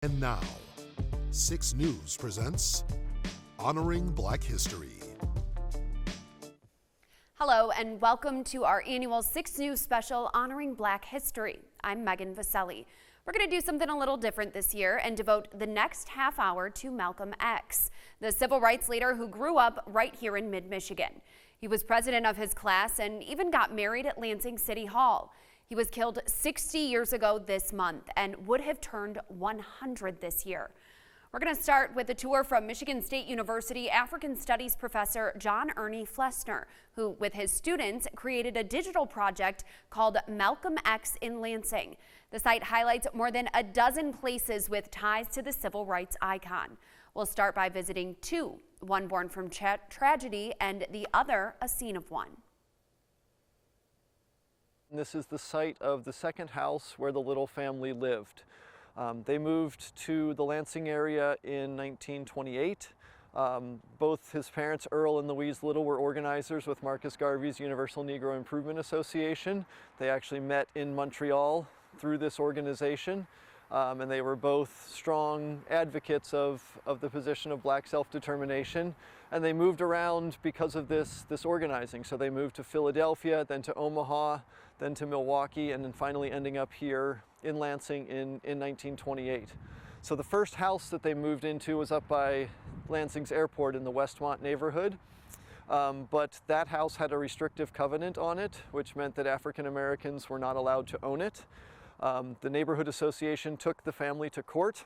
And now, 6 News presents Honoring Black History. Hello and welcome to our annual 6 News special honoring Black history. I'm Megan Vaselli. We're going to do something a little different this year and devote the next half hour to Malcolm X, the civil rights leader who grew up right here in mid-Michigan. He was president of his class and even got married at Lansing City Hall. He was killed 60 years ago this month and would have turned 100 this year. We're going to start with a tour from Michigan State University African Studies professor John Ernie Flessner, who with his students created a digital project called Malcolm X in Lansing. The site highlights more than a dozen places with ties to the civil rights icon. We'll start by visiting 2, one born from tragedy and the other a scene of one. This is the site of the second house where the Little family lived. They moved to the Lansing area in 1928. Both his parents, Earl and Louise Little, were organizers with Marcus Garvey's Universal Negro Improvement Association. They actually met in Montreal through this organization, and they were both strong advocates of the position of black self-determination. And they moved around because of this organizing. So they moved to Philadelphia, then to Omaha, then to Milwaukee, and then finally ending up here in Lansing in 1928. So the first house that they moved into was up by Lansing's airport in the Westmont neighborhood. But that house had a restrictive covenant on it, which meant that African Americans were not allowed to own it. The neighborhood association took the family to court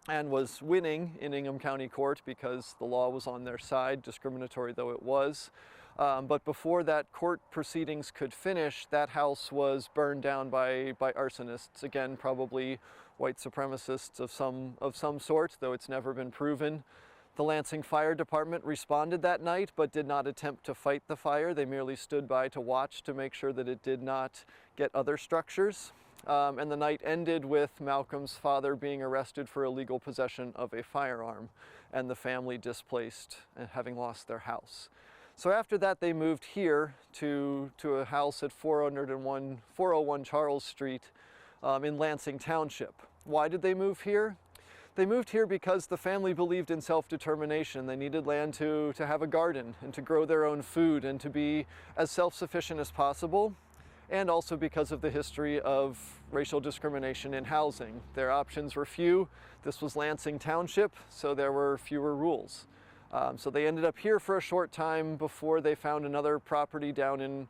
and was winning in Ingham County Court because the law was on their side, discriminatory though it was. But before that court proceedings could finish, that house was burned down by arsonists, again probably white supremacists of some sort, though it's never been proven. The Lansing Fire Department responded that night but did not attempt to fight the fire. They merely stood by to watch to make sure that it did not get other structures. And the night ended with Malcolm's father being arrested for illegal possession of a firearm and the family displaced and having lost their house. So after that, they moved here to a house at 401 Charles Street in Lansing Township. Why did they move here? They moved here because the family believed in self-determination. They needed land to have a garden and to grow their own food and to be as self-sufficient as possible. And also because of the history of racial discrimination in housing. Their options were few. This was Lansing Township, so there were fewer rules. So they ended up here for a short time before they found another property down in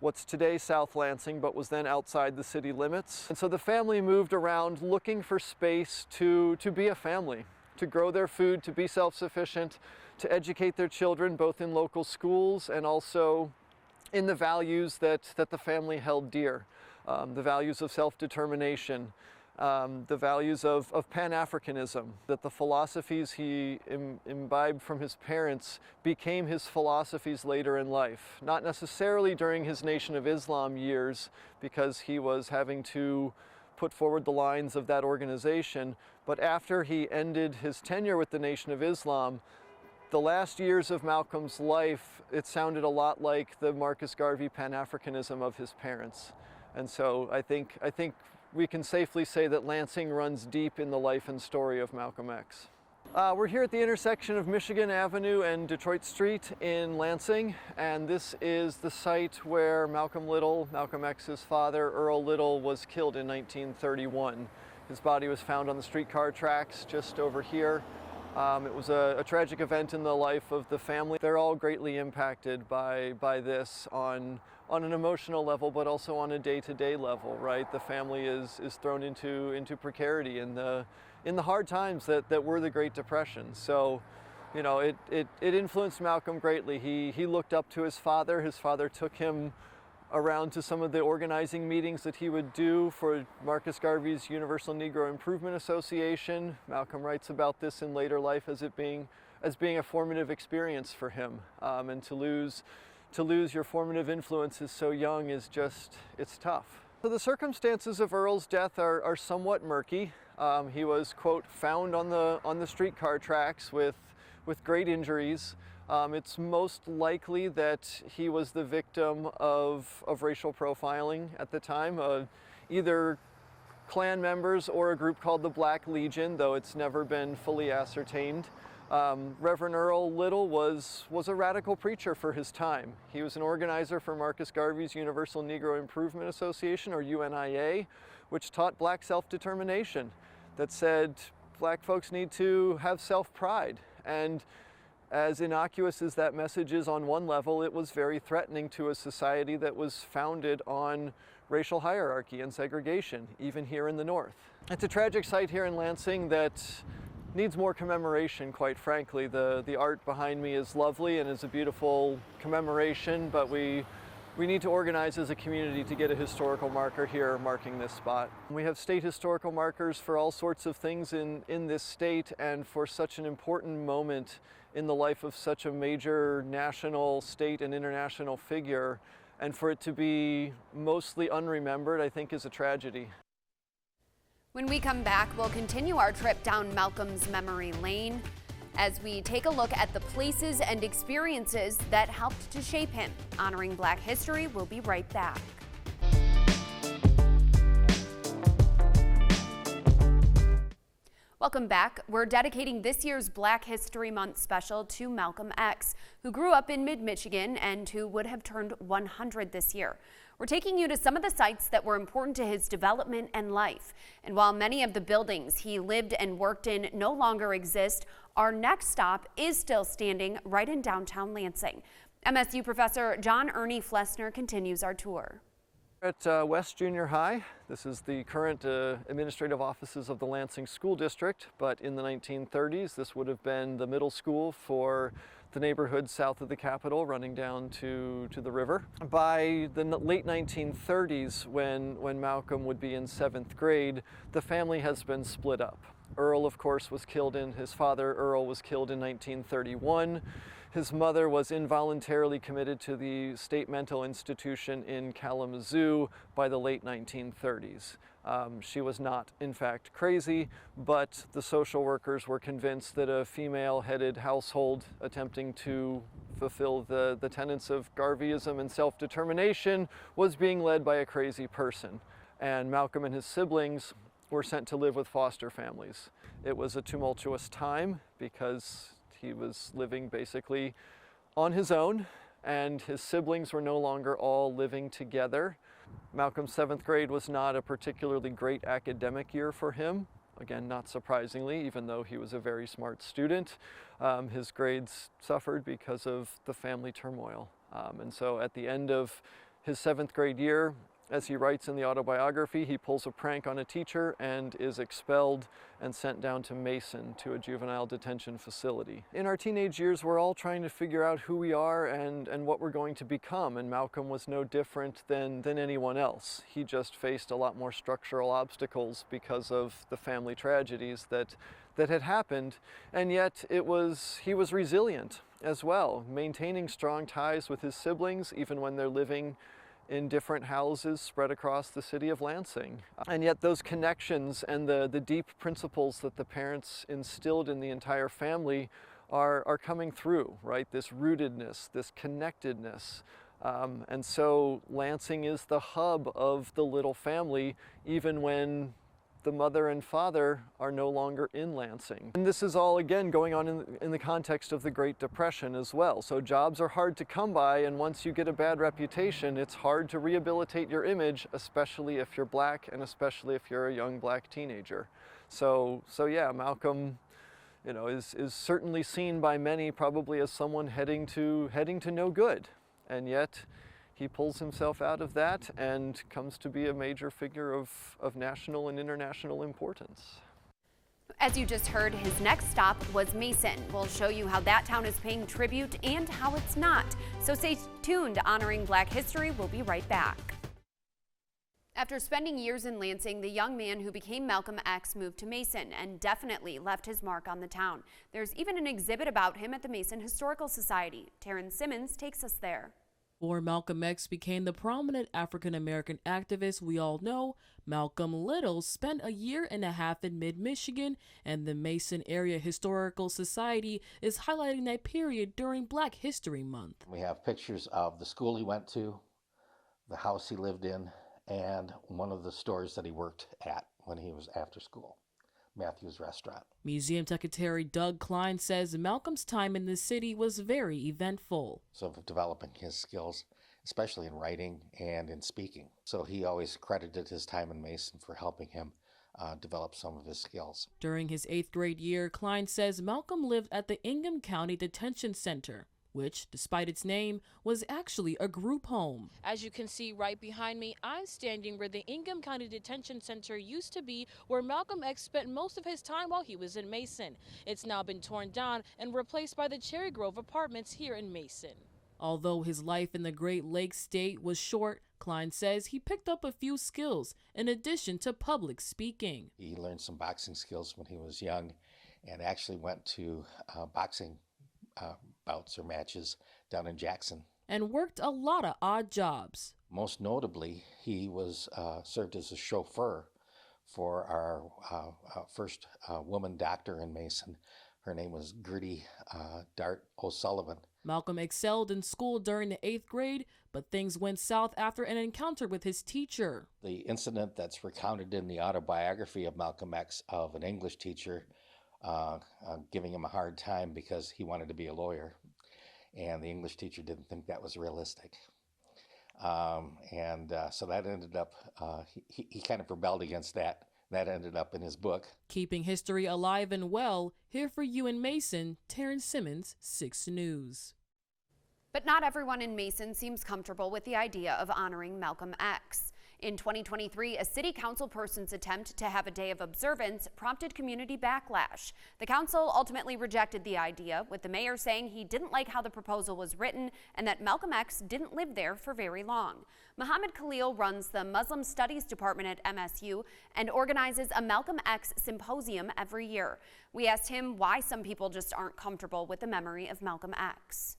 what's today South Lansing, but was then outside the city limits. And so the family moved around looking for space to be a family, to grow their food, to be self-sufficient, to educate their children both in local schools and also in the values that the family held dear, the values of self-determination, the values of Pan-Africanism, that the philosophies he imbibed from his parents became his philosophies later in life. Not necessarily during his Nation of Islam years, because he was having to put forward the lines of that organization, but after he ended his tenure with the Nation of Islam, the last years of Malcolm's life, it sounded a lot like the Marcus Garvey Pan-Africanism of his parents. And so I think we can safely say that Lansing runs deep in the life and story of Malcolm X. We're here at the intersection of Michigan Avenue and Detroit Street in Lansing, and this is the site where Malcolm Little, Malcolm X's father, Earl Little, was killed in 1931. His body was found on the streetcar tracks just over here. It was a tragic event in the life of the family. They're all greatly impacted by this on an emotional level, but also on a day-to-day level, right? The family is thrown into precarity in the hard times that were the Great Depression. So, you know, it influenced Malcolm greatly. He looked up to his father. His father took him around to some of the organizing meetings that he would do for Marcus Garvey's Universal Negro Improvement Association. Malcolm writes about this in later life as being a formative experience for him. And to lose your formative influences so young is it's tough. So the circumstances of Earl's death are somewhat murky. He was, quote, found on the streetcar tracks with great injuries. It's most likely that he was the victim of racial profiling at the time, either Klan members or a group called the Black Legion, though it's never been fully ascertained. Reverend Earl Little was a radical preacher for his time. He was an organizer for Marcus Garvey's Universal Negro Improvement Association, or UNIA, which taught black self-determination, that said black folks need to have self-pride. And as innocuous as that message is on one level, it was very threatening to a society that was founded on racial hierarchy and segregation, even here in the North. It's a tragic sight here in Lansing that needs more commemoration, quite frankly. The art behind me is lovely and is a beautiful commemoration, but we need to organize as a community to get a historical marker here marking this spot. We have state historical markers for all sorts of things in this state, and for such an important moment in the life of such a major national, state, and international figure, and for it to be mostly unremembered, I think is a tragedy. When we come back, we'll continue our trip down Malcolm's memory lane as we take a look at the places and experiences that helped to shape him. Honoring Black history, we'll be right back. Welcome back. We're dedicating this year's Black History Month special to Malcolm X, who grew up in mid-Michigan and who would have turned 100 this year. We're taking you to some of the sites that were important to his development and life. And while many of the buildings he lived and worked in no longer exist, our next stop is still standing right in downtown Lansing. MSU professor John Ernie Flessner continues our tour. At West Junior High, this is the current administrative offices of the Lansing School District, but in the 1930s this would have been the middle school for the neighborhood south of the Capitol running down to the river. By the late 1930s, when Malcolm would be in 7th grade, the family has been split up. Earl, of course, was killed his father, Earl, was killed in 1931. His mother was involuntarily committed to the state mental institution in Kalamazoo by the late 1930s. She was not, in fact, crazy, but the social workers were convinced that a female-headed household attempting to fulfill the tenets of Garveyism and self-determination was being led by a crazy person. And Malcolm and his siblings were sent to live with foster families. It was a tumultuous time because he was living basically on his own, and his siblings were no longer all living together. Malcolm's 7th grade was not a particularly great academic year for him. Again, not surprisingly, even though he was a very smart student, his grades suffered because of the family turmoil. And so at the end of his 7th grade year, as he writes in the autobiography, he pulls a prank on a teacher and is expelled and sent down to Mason, to a juvenile detention facility. In our teenage years, we're all trying to figure out who we are and what we're going to become, and Malcolm was no different than anyone else. He just faced a lot more structural obstacles because of the family tragedies that had happened, and yet he was resilient as well, maintaining strong ties with his siblings even when they're living in different houses spread across the city of Lansing. And yet those connections and the deep principles that the parents instilled in the entire family are coming through, right? This rootedness, this connectedness. And so Lansing is the hub of the little family, even when the mother and father are no longer in Lansing. And this is all, again, going on in the context of the Great Depression as well. So jobs are hard to come by, and once you get a bad reputation, it's hard to rehabilitate your image, especially if you're black and especially if you're a young black teenager. So yeah, Malcolm, is certainly seen by many probably as someone heading to no good. And yet, he pulls himself out of that and comes to be a major figure of national and international importance. As you just heard, his next stop was Mason. We'll show you how that town is paying tribute and how it's not. So stay tuned. Honoring Black History, we'll be right back. After spending years in Lansing, the young man who became Malcolm X moved to Mason and definitely left his mark on the town. There's even an exhibit about him at the Mason Historical Society. Taryn Simmons takes us there. Before Malcolm X became the prominent African-American activist we all know, Malcolm Little spent a year and a half in mid-Michigan, and the Mason Area Historical Society is highlighting that period during Black History Month. We have pictures of the school he went to, the house he lived in, and one of the stores that he worked at when he was after school, Matthew's Restaurant. Museum Secretary Doug Klein says Malcolm's time in the city was very eventful. So developing his skills, especially in writing and in speaking. So he always credited his time in Mason for helping him develop some of his skills. During his 8th grade year, Klein says Malcolm lived at the Ingham County Detention Center, which, despite its name, was actually a group home. As you can see right behind me, I'm standing where the Ingham County Detention Center used to be, where Malcolm X spent most of his time while he was in Mason. It's now been torn down and replaced by the Cherry Grove Apartments here in Mason. Although his life in the Great Lakes state was short, Klein says he picked up a few skills in addition to public speaking. He learned some boxing skills when he was young and actually went to boxing bouts or matches down in Jackson. And worked a lot of odd jobs. Most notably, he was served as a chauffeur for our first woman doctor in Mason. Her name was Gertie Dart O'Sullivan. Malcolm excelled in school during the 8th grade, but things went south after an encounter with his teacher. The incident that's recounted in the autobiography of Malcolm X of an English teacher giving him a hard time because he wanted to be a lawyer. And the English teacher didn't think that was realistic. So that ended up, he kind of rebelled against that. That ended up in his book. Keeping history alive and well, here for you in Mason, Terrence Simmons, 6 News. But not everyone in Mason seems comfortable with the idea of honoring Malcolm X. In 2023, a city council person's attempt to have a day of observance prompted community backlash. The council ultimately rejected the idea, with the mayor saying he didn't like how the proposal was written and that Malcolm X didn't live there for very long. Muhammad Khalil runs the Muslim Studies Department at MSU and organizes a Malcolm X symposium every year. We asked him why some people just aren't comfortable with the memory of Malcolm X.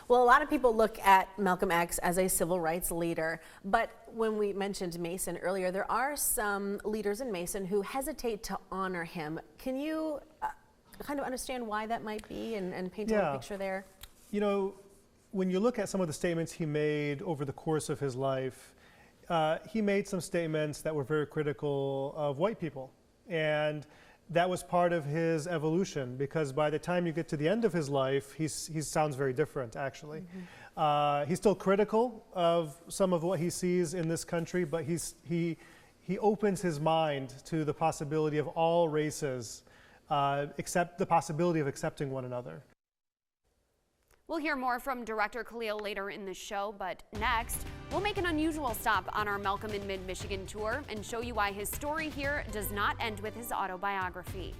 Well, a lot of people look at Malcolm X as a civil rights leader, but when we mentioned Mason earlier, there are some leaders in Mason who hesitate to honor him. Can you kind of understand why that might be and paint a little picture there? You know, when you look at some of the statements he made over the course of his life, he made some statements that were very critical of white people. And that was part of his evolution, because by the time you get to the end of his life, he sounds very different, actually. Mm-hmm. He's still critical of some of what he sees in this country, but he opens his mind to the possibility of all races, except the possibility of accepting one another. We'll hear more from Director Khalil later in the show, but next, we'll make an unusual stop on our Malcolm in Mid-Michigan tour and show you why his story here does not end with his autobiography.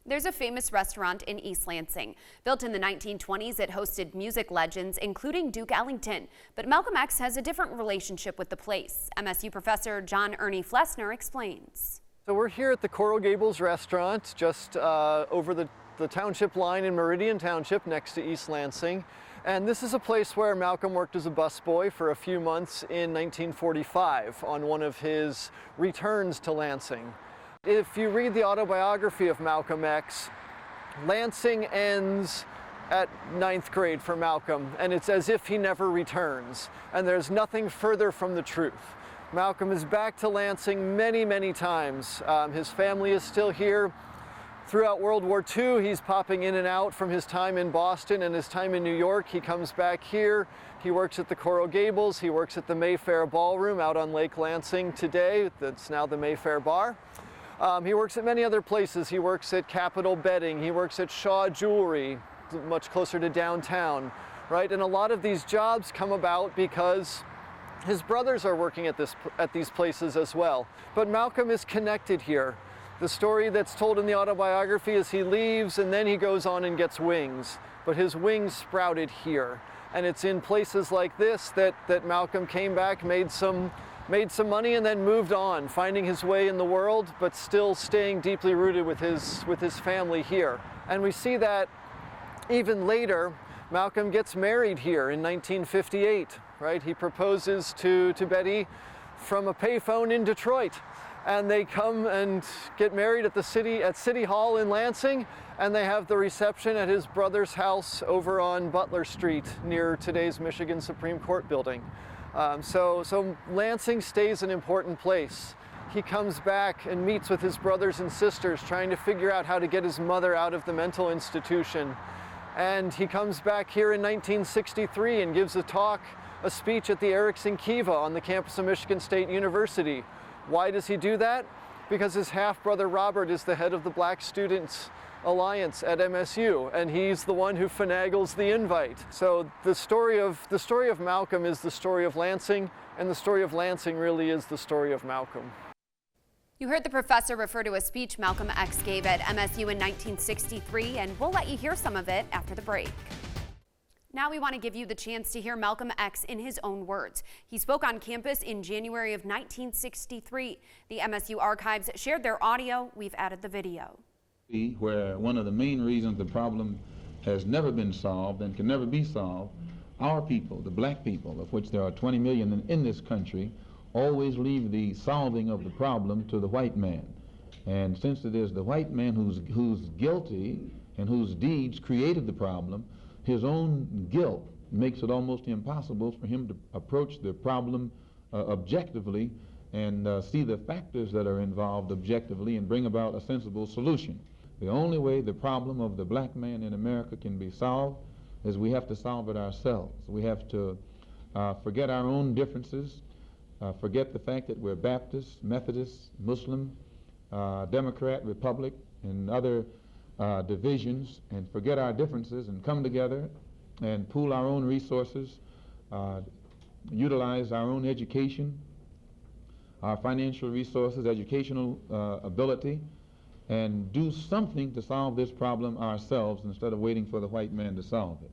There's a famous restaurant in East Lansing. Built in the 1920s, it hosted music legends, including Duke Ellington. But Malcolm X has a different relationship with the place. MSU professor John Ernie Flessner explains. So we're here at the Coral Gables restaurant, just over the township line in Meridian Township next to East Lansing. And this is a place where Malcolm worked as a busboy for a few months in 1945 on one of his returns to Lansing. If you read the autobiography of Malcolm X, Lansing ends at 9th grade for Malcolm, and it's as if he never returns. And there's nothing further from the truth. Malcolm is back to Lansing many, many times. His family is still here. Throughout World War II, he's popping in and out from his time in Boston and his time in New York. He comes back here. He works at the Coral Gables. He works at the Mayfair Ballroom out on Lake Lansing today. That's now the Mayfair Bar. He works at many other places. He works at Capital Bedding. He works at Shaw Jewelry, much closer to downtown, right? And a lot of these jobs come about because his brothers are working at these places as well. But Malcolm is connected here. The story that's told in the autobiography is he leaves and then he goes on and gets wings, but his wings sprouted here. And it's in places like this that Malcolm came back, made some money, and then moved on, finding his way in the world, but still staying deeply rooted with his family here. And we see that even later. Malcolm gets married here in 1958, right? He proposes to Betty from a payphone in Detroit. And they come and get married at City Hall in Lansing, and they have the reception at his brother's house over on Butler Street near today's Michigan Supreme Court building. So Lansing stays an important place. he comes back and meets with his brothers and sisters, trying to figure out how to get his mother out of the mental institution. And he comes back here in 1963 and gives a speech at the Erickson Kiva on the campus of Michigan State University. Why does he do that? Because his half-brother Robert is the head of the Black Students Alliance at MSU, and he's the one who finagles the invite. So the story of Malcolm is the story of Lansing, and the story of Lansing really is the story of Malcolm. You heard the professor refer to a speech Malcolm X gave at MSU in 1963, and we'll let you hear some of it after the break. Now we want to give you the chance to hear Malcolm X in his own words. He spoke on campus in January of 1963. The MSU archives shared their audio. We've added the video. Where one of the main reasons the problem has never been solved and can never be solved, our people, the black people, of which there are 20 million in this country, always leave the solving of the problem to the white man. And since it is the white man who's guilty and whose deeds created the problem, his own guilt makes it almost impossible for him to approach the problem objectively and see the factors that are involved objectively and bring about a sensible solution. The only way the problem of the black man in America can be solved is we have to solve it ourselves. We have to forget our own differences, forget the fact that we're Baptist, Methodist, Muslim, Democrat, Republic, and other divisions, and forget our differences and come together and pool our own resources, utilize our own education, our financial resources, educational ability, and do something to solve this problem ourselves instead of waiting for the white man to solve it.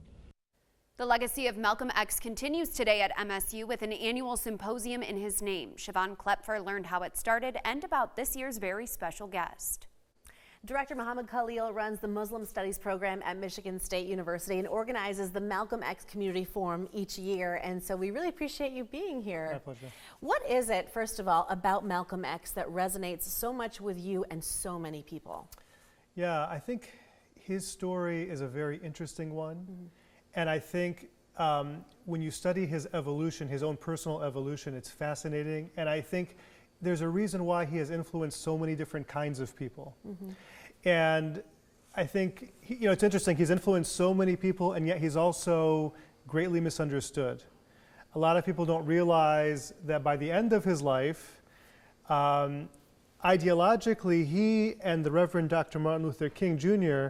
The legacy of Malcolm X continues today at MSU with an annual symposium in his name. Siobhan Klepfer learned how it started and about this year's very special guest. Director Muhammad Khalil runs the Muslim Studies program at Michigan State University and organizes the Malcolm X Community Forum each year. And so we really appreciate you being here. My pleasure. What is it, first of all, about Malcolm X that resonates so much with you and so many people? Yeah, I think his story is a very interesting one. Mm-hmm. And I think when you study his evolution, his own personal evolution, it's fascinating. And I think there's a reason why he has influenced so many different kinds of people. Mm-hmm. And I think, it's interesting, he's influenced so many people, and yet he's also greatly misunderstood. A lot of people don't realize that by the end of his life, ideologically, he and the Reverend Dr. Martin Luther King Jr.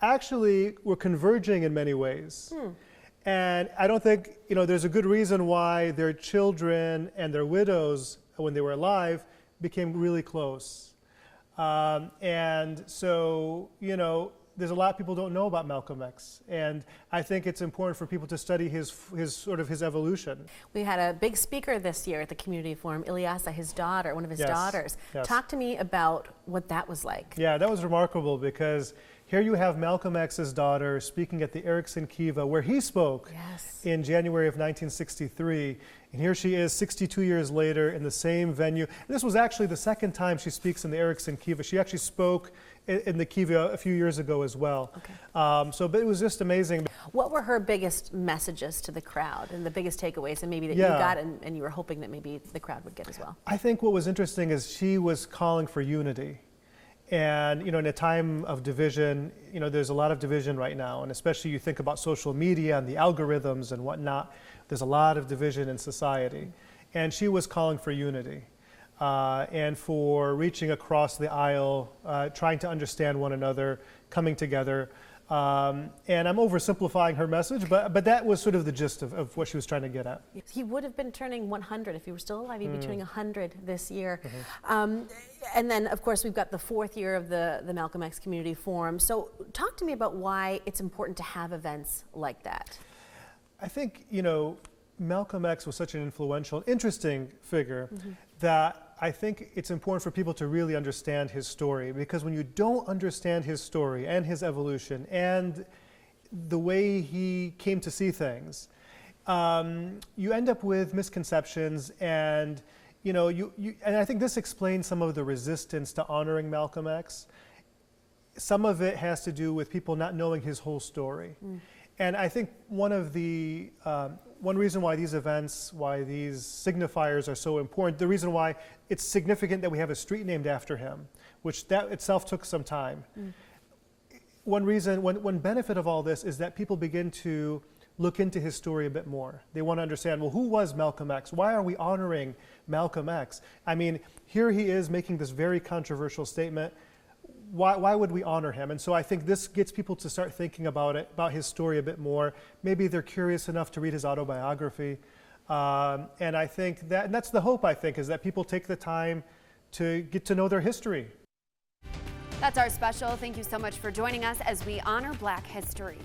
actually were converging in many ways. And I don't think, there's a good reason why their children and their widows, when they were alive, became really close. And so, there's a lot of people don't know about Malcolm X. And I think it's important for people to study his evolution. We had a big speaker this year at the Community Forum, Ilyasa, his daughter, one of his daughters. Yes. Talk to me about what that was like. Yeah, that was remarkable because here you have Malcolm X's daughter speaking at the Erickson Kiva, where he spoke in January of 1963. And here she is 62 years later in the same venue. And this was actually the second time she speaks in the Erickson Kiva. She actually spoke in the Kiva a few years ago as well. Okay. But it was just amazing. What were her biggest messages to the crowd and the biggest takeaways, and maybe that you got and you were hoping that maybe the crowd would get as well? I think what was interesting is she was calling for unity. And, in a time of division, there's a lot of division right now. And especially you think about social media and the algorithms and whatnot, there's a lot of division in society. And she was calling for unity and for reaching across the aisle, trying to understand one another, coming together. And I'm oversimplifying her message, but that was sort of the gist of what she was trying to get at. He would have been turning 100 if he were still alive. He'd be turning 100 this year. Mm-hmm. And then, of course, we've got the 4th year of the Malcolm X Community Forum. So talk to me about why it's important to have events like that. I think, Malcolm X was such an influential, interesting figure that I think it's important for people to really understand his story, because when you don't understand his story and his evolution and the way he came to see things, you end up with misconceptions and and I think this explains some of the resistance to honoring Malcolm X. Some of it has to do with people not knowing his whole story. And I think one reason why these events, why these signifiers are so important, the reason why it's significant that we have a street named after him, which that itself took some time. One benefit of all this is that people begin to look into his story a bit more. They want to understand, well, who was Malcolm X? Why are we honoring Malcolm X? I mean, here he is making this very controversial statement. Why would we honor him? And so I think this gets people to start thinking about his story a bit more. Maybe they're curious enough to read his autobiography. And I think and that's the hope, I think, is that people take the time to get to know their history. That's our special. Thank you so much for joining us as we honor Black history.